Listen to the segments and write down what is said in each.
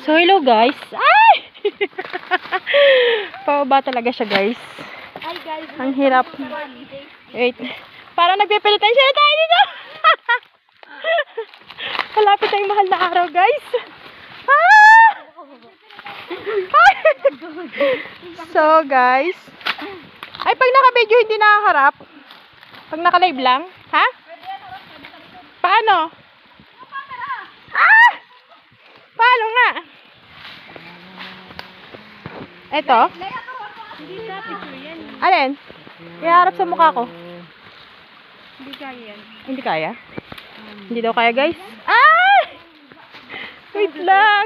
So, hello guys. Ay! Pababa talaga siya guys. Ay guys, Ang hirap. Wait. Parang nagpipilitan siya na tayo dito. Malapit tayong mahal na araw guys. Ah! So guys. Ay, pag naka-video hindi nakaharap. Pag naka-live lang. Ha? Paano? Ah! Paano nga? Eto? Hindi ka picture yan. Alin? Iharap sa mukha ko. Hindi kaya yan. Hindi kaya? Hindi daw kaya guys. Ah! Wait lang.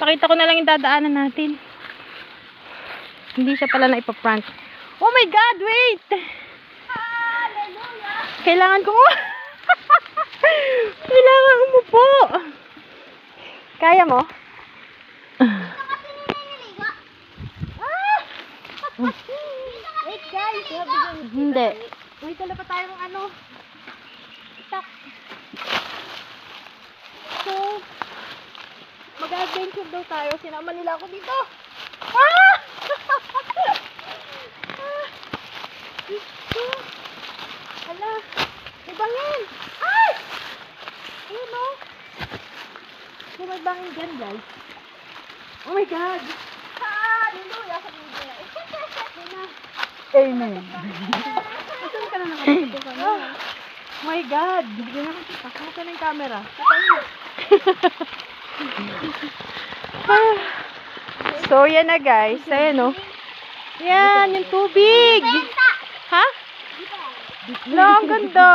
Pakita ko na lang yung dadaanan natin. Hindi siya pala na ipa-front. Oh my God, wait! Kailangan ko kailangan umupo. Kaya mo? Wait guys, Hindi. wait, dala pa tayo ng ano. Tak. So, mag-adventure daw tayo. Sinama nila ako dito. Ah! Hala, may bangin. Ay! Ayun o. Oh, may bangin dyan guys. Oh my God. Hallelujah. Amen. Saan ka na nakapagpito ka na? Oh my God. Hindi na makita. Kumusta na yung camera? So, yan na guys. Ayan o. Yan, yung tubig. Ha? No, ang ganda.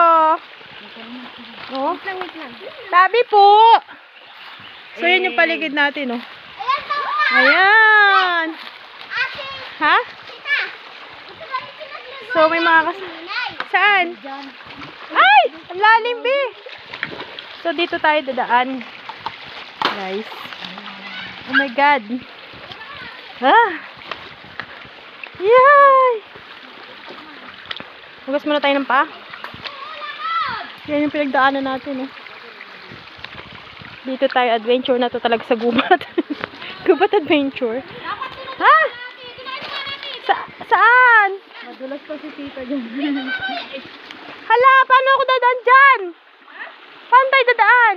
Oh. Wait lang. Tabi po. So, yan yung paligid natin, oh. Ayan. Ha? So, may mga Saan? Ay! Ang lalim, be. So, dito tayo dadaan. Guys. Oh my God. Ah! Yay! Hugas muna tayo ng paa. Yan yung pinagdaanan natin, eh. Dito tayo, adventure na to talaga sa gubat. Gubat adventure. Ha? Saan? Madulas pa si tita dyan. Hala, paano ako dadaan dyan? Paano tayo dadaan?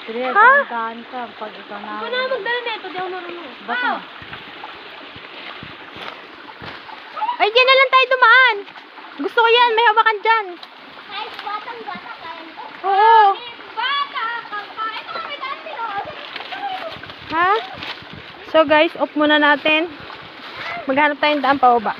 Ha? Daan ka pag ikaw na. Ikaw na magdala na ito, di ako marunong. Basta. Ay, dyan na lang tayo dumaan. Gusto ko yan, may hawakan dyan. Kahit batang-bata tayo nito. Oo. Bata! Ito may daan sila. Ha? So guys, off muna natin. Maghanap tayong daan pa baba.